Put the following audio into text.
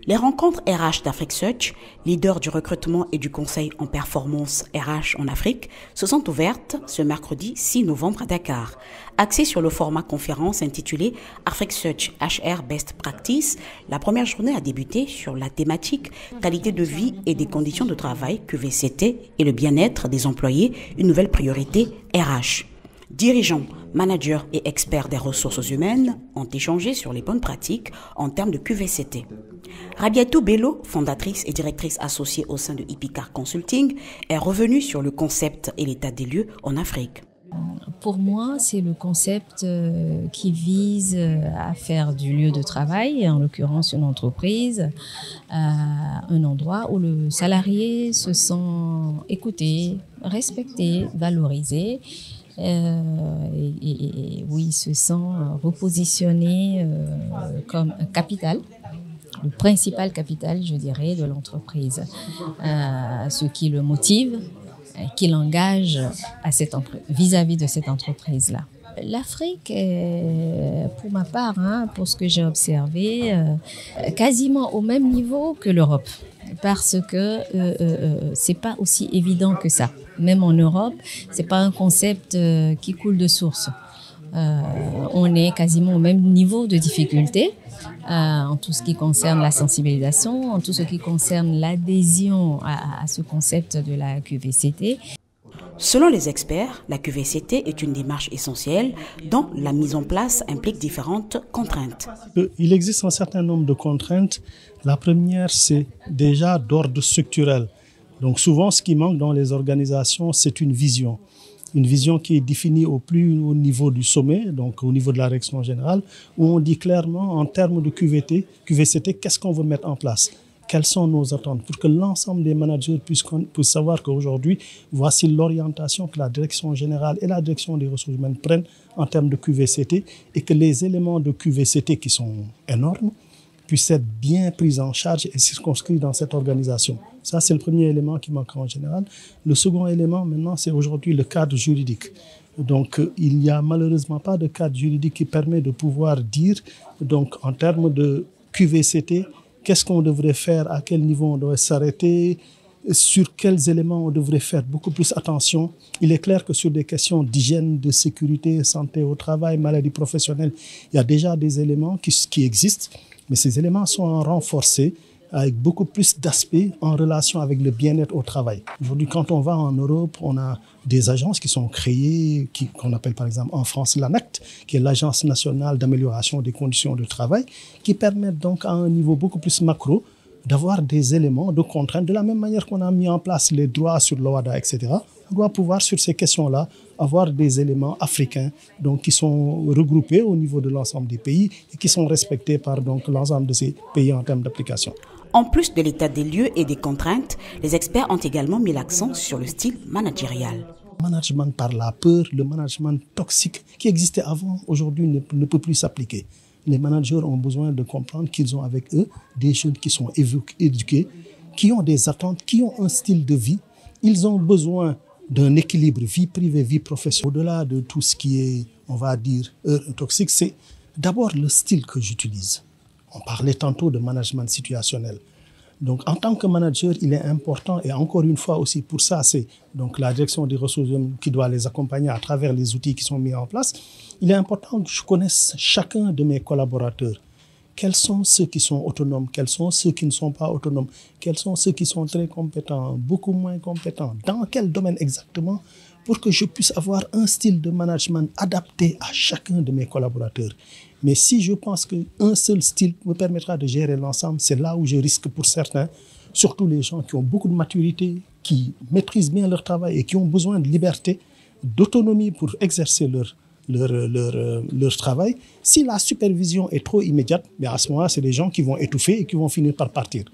Les rencontres RH d'Afrique Search, leader du recrutement et du conseil en performance RH en Afrique, se sont ouvertes ce mercredi 6 novembre à Dakar. Axée sur le format conférence intitulé Afrique Search HR Best Practice, la première journée a débuté sur la thématique qualité de vie et des conditions de travail QVCT et le bien-être des employés, une nouvelle priorité RH. Dirigeants, managers et experts des ressources humaines ont échangé sur les bonnes pratiques en termes de QVCT. Rabiatou Bello, fondatrice et directrice associée au sein de Ipicar Consulting, est revenue sur le concept et l'état des lieux en Afrique. Pour moi, c'est le concept qui vise à faire du lieu de travail, en l'occurrence une entreprise, un endroit où le salarié se sent écouté, respecté, valorisé. Et oui, se sent repositionné comme un capital, le principal capital, je dirais, de l'entreprise. Ce qui le motive, qui l'engage vis-à-vis de cette entreprise-là. L'Afrique est, pour ma part, pour ce que j'ai observé, quasiment au même niveau que l'Europe. Parce que c'est pas aussi évident que ça. Même en Europe, c'est pas un concept qui coule de source. On est quasiment au même niveau de difficulté en tout ce qui concerne la sensibilisation, en tout ce qui concerne l'adhésion à ce concept de la QVCT. Selon les experts, la QVCT est une démarche essentielle dont la mise en place implique différentes contraintes. Il existe un certain nombre de contraintes. La première, c'est déjà d'ordre structurel. Donc souvent, ce qui manque dans les organisations, c'est une vision. Une vision qui est définie au plus haut niveau du sommet, donc au niveau de la direction générale, où on dit clairement en termes de QVCT, qu'est-ce qu'on veut mettre en place ? Quelles sont nos attentes pour que l'ensemble des managers puissent savoir qu'aujourd'hui, voici l'orientation que la direction générale et la direction des ressources humaines prennent en termes de QVCT et que les éléments de QVCT qui sont énormes puissent être bien pris en charge et circonscrits dans cette organisation. Ça, c'est le premier élément qui manque en général. Le second élément, maintenant, c'est aujourd'hui le cadre juridique. Donc, il n'y a malheureusement pas de cadre juridique qui permet de pouvoir dire, donc, en termes de QVCT, qu'est-ce qu'on devrait faire, à quel niveau on devrait s'arrêter, sur quels éléments on devrait faire beaucoup plus attention. Il est clair que sur des questions d'hygiène, de sécurité, santé au travail, maladies professionnelles, il y a déjà des éléments qui existent, mais ces éléments sont renforcés avec beaucoup plus d'aspects en relation avec le bien-être au travail. Aujourd'hui, quand on va en Europe, on a des agences qui sont créées, qu'on appelle par exemple en France l'ANACT, qui est l'Agence nationale d'amélioration des conditions de travail, qui permettent donc à un niveau beaucoup plus macro d'avoir des éléments de contrainte. De la même manière qu'on a mis en place les droits sur l'OHADA, etc., on doit pouvoir, sur ces questions-là, avoir des éléments africains donc, qui sont regroupés au niveau de l'ensemble des pays et qui sont respectés par l'ensemble de ces pays en termes d'application. En plus de l'état des lieux et des contraintes, les experts ont également mis l'accent sur le style managérial. Le management par la peur, le management toxique qui existait avant, aujourd'hui ne peut plus s'appliquer. Les managers ont besoin de comprendre qu'ils ont avec eux des jeunes qui sont éduqués, qui ont des attentes, qui ont un style de vie. Ils ont besoin d'un équilibre vie privée, vie professionnelle. Au-delà de tout ce qui est, on va dire, toxique, c'est d'abord le style que j'utilise. On parlait tantôt de management situationnel. Donc, en tant que manager, il est important, et encore une fois aussi, pour ça, c'est donc la direction des ressources humaines qui doit les accompagner à travers les outils qui sont mis en place. Il est important que je connaisse chacun de mes collaborateurs. Quels sont ceux qui sont autonomes? Quels sont ceux qui ne sont pas autonomes? Quels sont ceux qui sont très compétents, beaucoup moins compétents? Dans quel domaine exactement? Pour que je puisse avoir un style de management adapté à chacun de mes collaborateurs. Mais si je pense qu'un seul style me permettra de gérer l'ensemble, c'est là où je risque pour certains, surtout les gens qui ont beaucoup de maturité, qui maîtrisent bien leur travail et qui ont besoin de liberté, d'autonomie pour exercer leur travail. Si la supervision est trop immédiate, à ce moment-là, c'est des gens qui vont étouffer et qui vont finir par partir.